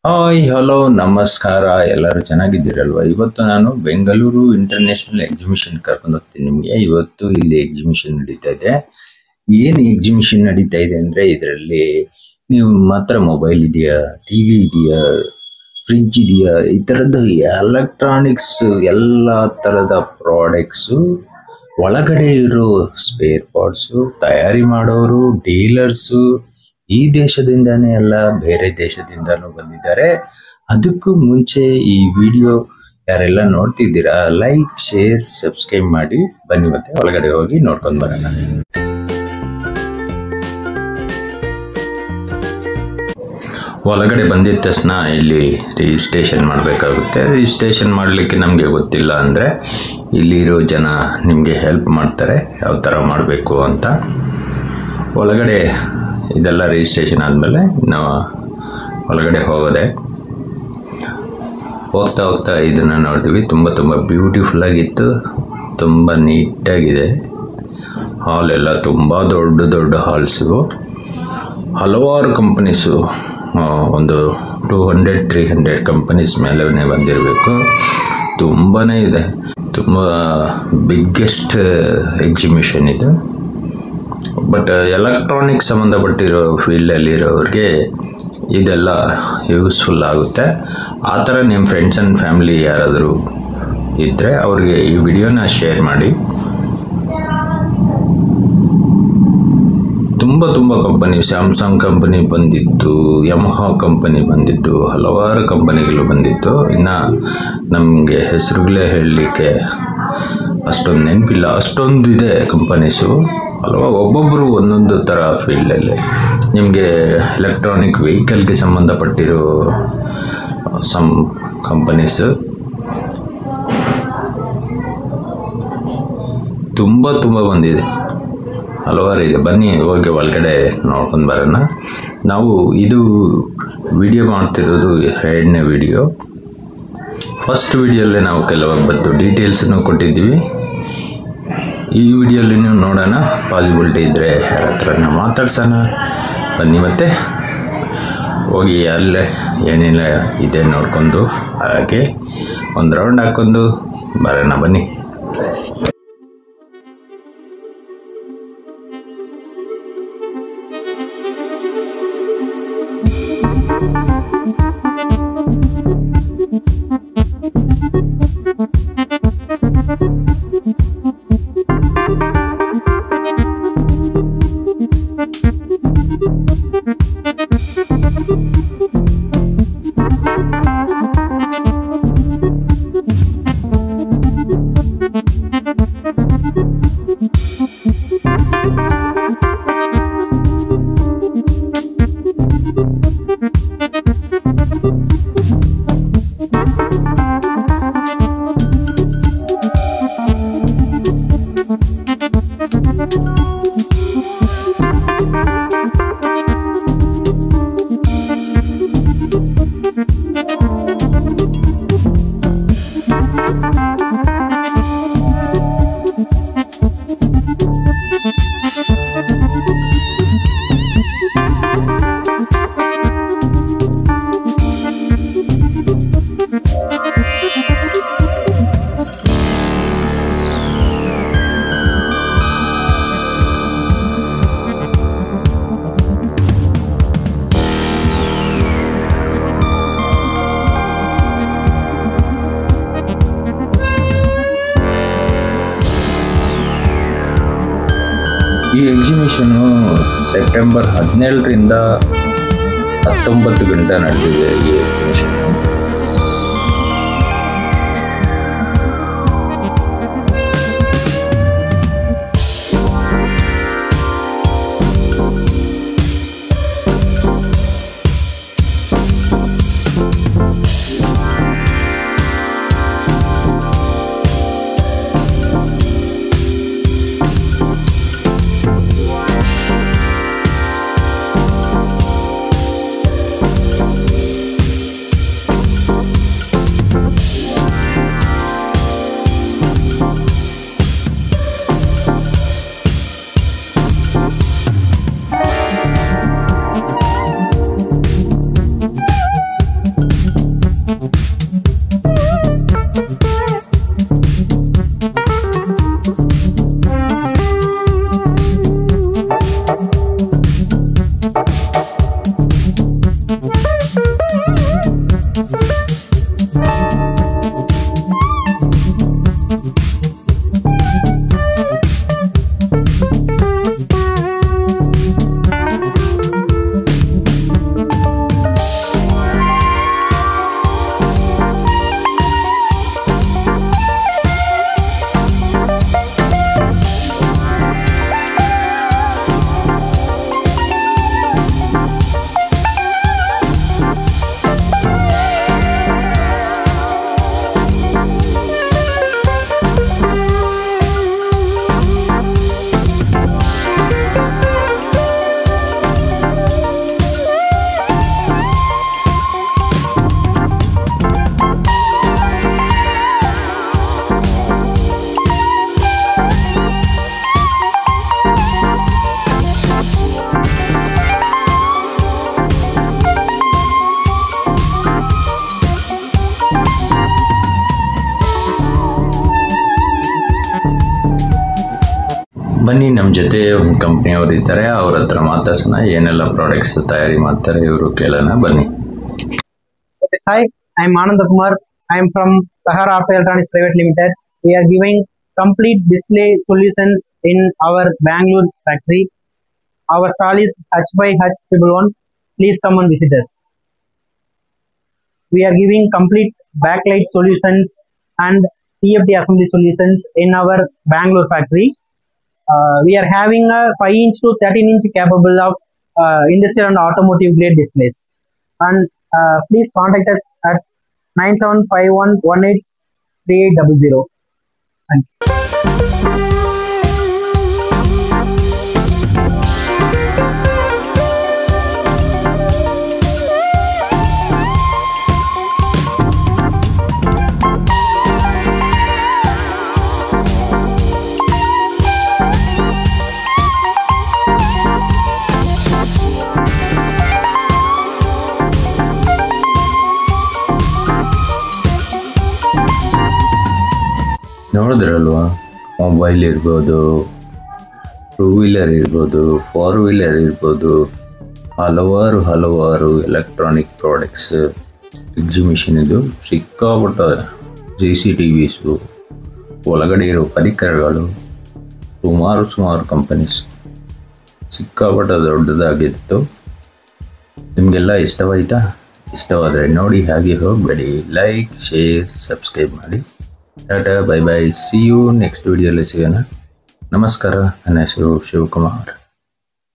Hi hello ನಮಸ್ಕಾರ. ಎಲ್ಲರೂ ಚೆನ್ನಾಗಿದ್ದೀರಲ್ವ? ಇವತ್ತು ನಾನು ಬೆಂಗಳೂರು ಇಂಟರ್ನ್ಯಾಷನಲ್ ಎಕ್ಸಿಬಿಷನ್ ಕರ್ಕೊಂಡು ಹೋಗ್ತೀನಿ ನಿಮಗೆ. ಇವತ್ತು ಇಲ್ಲಿ ಎಕ್ಸಿಬಿಷನ್ ನಡೀತಾ ಇದೆ. ಏನು ಎಕ್ಸಿಬಿಷನ್ ನಡೀತಾ ಇದೆ ಅಂದರೆ, ಇದರಲ್ಲಿ ನೀವು ಮಾತ್ರ ಮೊಬೈಲ್ ಇದೆಯಾ, ಟಿವಿ ಇದೆಯಾ, ಫ್ರಿಡ್ಜ್ ಇದೆಯಾ, ಈ ಥರದ್ದು ಎಲೆಕ್ಟ್ರಾನಿಕ್ಸ್ ಎಲ್ಲ ಥರದ ಪ್ರಾಡಕ್ಟ್ಸು, ಒಳಗಡೆ ಇರೋ ಸ್ಪೇರ್ ಪಾರ್ಟ್ಸು, ತಯಾರಿ ಮಾಡೋರು, ಡೀಲರ್ಸು ಈ ದೇಶದಿಂದಾನೇ ಅಲ್ಲ, ಬೇರೆ ದೇಶದಿಂದನೂ ಬಂದಿದ್ದಾರೆ. ಅದಕ್ಕೂ ಮುಂಚೆ ಈ ವಿಡಿಯೋ ಯಾರೆಲ್ಲ ನೋಡ್ತಿದ್ದೀರಾ, ಲೈಕ್, ಶೇರ್, ಸಬ್ಸ್ಕ್ರೈಬ್ ಮಾಡಿ. ಬನ್ನಿ ಮತ್ತೆ ಒಳಗಡೆ ಹೋಗಿ ನೋಡ್ಕೊಂಡು ಬರೋಣ. ಒಳಗಡೆ ಬಂದಿದ ತಕ್ಷಣ ಇಲ್ಲಿ ರಿಜಿಸ್ಟ್ರೇಷನ್ ಮಾಡಬೇಕಾಗುತ್ತೆ. ರಿಜಿಸ್ಟ್ರೇಷನ್ ಮಾಡಲಿಕ್ಕೆ ನಮಗೆ ಗೊತ್ತಿಲ್ಲ ಅಂದರೆ ಇಲ್ಲಿರೋ ಜನ ನಿಮಗೆ ಹೆಲ್ಪ್ ಮಾಡ್ತಾರೆ ಯಾವ ಥರ ಮಾಡಬೇಕು ಅಂತ. ಒಳಗಡೆ ಇದೆಲ್ಲ ರಿಜಿಸ್ಟ್ರೇಷನ್ ಆದಮೇಲೆ ನಾವು ಒಳಗಡೆ ಹೋಗೋದೆ. ಹೋಗ್ತಾ ಹೋಗ್ತಾ ಇದನ್ನು ನೋಡ್ತೀವಿ. ತುಂಬ ಬ್ಯೂಟಿಫುಲ್ ಆಗಿತ್ತು, ತುಂಬ ನೀಟಾಗಿದೆ. ಹಾಲ್ ಎಲ್ಲ ತುಂಬ ದೊಡ್ಡ ಹಾಲ್ಸು, ಹಲವಾರು ಕಂಪನೀಸು, ಒಂದು 200-300 ಕಂಪನೀಸ್ ಮೇಲೆ ಬಂದಿರಬೇಕು. ತುಂಬಾ ಇದೆ, ತುಂಬ ಬಿಗ್ಗೆಸ್ಟ್ ಎಕ್ಸಿಬಿಷನ್ ಇದು. ಬಟ್ ಎಲೆಕ್ಟ್ರಾನಿಕ್ಸ್ ಸಂಬಂಧಪಟ್ಟಿರೋ ಫೀಲ್ಡಲ್ಲಿರೋರಿಗೆ ಇದೆಲ್ಲ ಯೂಸ್ಫುಲ್ ಆಗುತ್ತೆ. ಆ ಥರ ನಿಮ್ಮ ಫ್ರೆಂಡ್ಸ್ ಆ್ಯಂಡ್ ಫ್ಯಾಮಿಲಿ ಯಾರಾದರೂ ಇದ್ದರೆ ಅವ್ರಿಗೆ ಈ ವಿಡಿಯೋನ ಶೇರ್ ಮಾಡಿ. ತುಂಬ ಕಂಪನಿ, ಸ್ಯಾಮ್ಸಂಗ್ ಕಂಪನಿ ಬಂದಿತ್ತು, ಯಮಹಾ ಕಂಪನಿ ಬಂದಿತ್ತು, ಹಲವಾರು ಕಂಪನಿಗಳು ಬಂದಿತ್ತು. ಇನ್ನು ನಮಗೆ ಹೆಸರುಗಳೇ ಹೇಳಲಿಕ್ಕೆ ಅಷ್ಟೊಂದು ನೆನಪಿಲ್ಲ, ಅಷ್ಟೊಂದು ಇದೆ ಕಂಪನೀಸು. ಒಬ್ಬೊಬ್ಬರು ಒಂದೊಂದು ಥರ ಫೀಲ್ಡಲ್ಲಿ. ನಿಮಗೆ ಎಲೆಕ್ಟ್ರಾನಿಕ್ ವೆಹಿಕಲ್ಗೆ ಸಂಬಂಧಪಟ್ಟಿರೋ ಕಂಪನೀಸು ತುಂಬ ಬಂದಿದೆ, ಹಲವಾರು ಇದೆ. ಬನ್ನಿ ಹೋಗಿ ಒಳಗಡೆ ನೋಡ್ಕೊಂಡು ಬರೋಣ. ನಾವು ಇದು ವಿಡಿಯೋ ಮಾಡ್ತಿರೋದು 2ನೇ ವಿಡಿಯೋ. ಫಸ್ಟ್ ವಿಡಿಯೋಲ್ಲೇ ನಾವು ಕೆಲವೊಬ್ಬದ್ದು ಡೀಟೇಲ್ಸನ್ನು ಕೊಟ್ಟಿದ್ದೀವಿ. ಈ ವಿಡಿಯೋಲಿ ನೀವು ನೋಡೋಣ, ಪಾಸಿಬಿಲಿಟಿ ಇದ್ದರೆ ಯಾರ ಹತ್ರ ಮಾತಾಡ್ಸೋಣ. ಬನ್ನಿ ಮತ್ತೆ ಹೋಗಿ ಅಲ್ಲೇ ಏನೆಲ್ಲ ಇದೆ ನೋಡ್ಕೊಂಡು ಹಾಗೆ ಒಂದು ರೌಂಡ್ ಹಾಕ್ಕೊಂಡು ಬರೋಣ. ಬನ್ನಿ. ಈ ಎಕ್ಸಿಬಿಷನು ಸೆಪ್ಟೆಂಬರ್ 17ರಿಂದ 19 ಗಂಟೆ ನಡೆದಿದೆ. ಈ ಎಕ್ಸಿಬಿಷನ್ ಬನ್ನಿ ನಮ್ಮ ಜೊತೆ ಒಂದು ಕಂಪ್ನಿಯವರು ಇದ್ದಾರೆ, ಅವ್ರ ಹತ್ರ ಮಾತಾಡ್ಸೋಣ. ಏನೆಲ್ಲ ಪ್ರಾಡಕ್ಟ್ಸ್ ತಯಾರಿ ಮಾಡ್ತಾರೆ ಇವರು ಕೇಳೋಣ ಬನ್ನಿ. Hi, I am Anand Kumar. I am from Sahara Auto Electronics Private Limited. We are giving complete display solutions in our Bangalore factory. Our stall is H5H111. Please come and visit us. We are giving complete backlight solutions and TFT assembly solutions in our Bangalore factory. We are having a 5-inch to 13-inch capable of industrial and automotive grade displays. And please contact us at 9751183800. Thank you. ನೋಡಿದ್ರಲ್ವಾ, mobile ಇರ್ಬೋದು, 2 wheeler ಇರ್ಬೋದು, 4 wheeler ಇರ್ಬೋದು, ಹಲವಾರು electronic products exhibition. ಇದು ಸಿಕ್ಕಾಪಟ್ಟ CCTVಸು, ಒಳಗಡೆ ಇರೋ ಪರಿಕರಗಳು, ಸುಮಾರು ಕಂಪನೀಸ್, ಸಿಕ್ಕಾಪಟ್ಟ ದೊಡ್ಡದಾಗಿತ್ತು. ನಿಮಗೆಲ್ಲ ಇಷ್ಟವಾಯ್ತಾ? ಇಷ್ಟವಾದರೆ ನೋಡಿ, ಹಾಗೆ ಹೋಗಬೇಡಿ, ಲೈಕ್, ಶೇರ್, ಸಬ್ಸ್ಕ್ರೈಬ್ ಮಾಡಿ. Tata, bye bye, see you next ವಿಡಿಯೋಲಿ ಸಿಗೋಣ. ನಮಸ್ಕಾರ. ನನ್ನ ಹೆಸರು ಶಿವಕುಮಾರ್.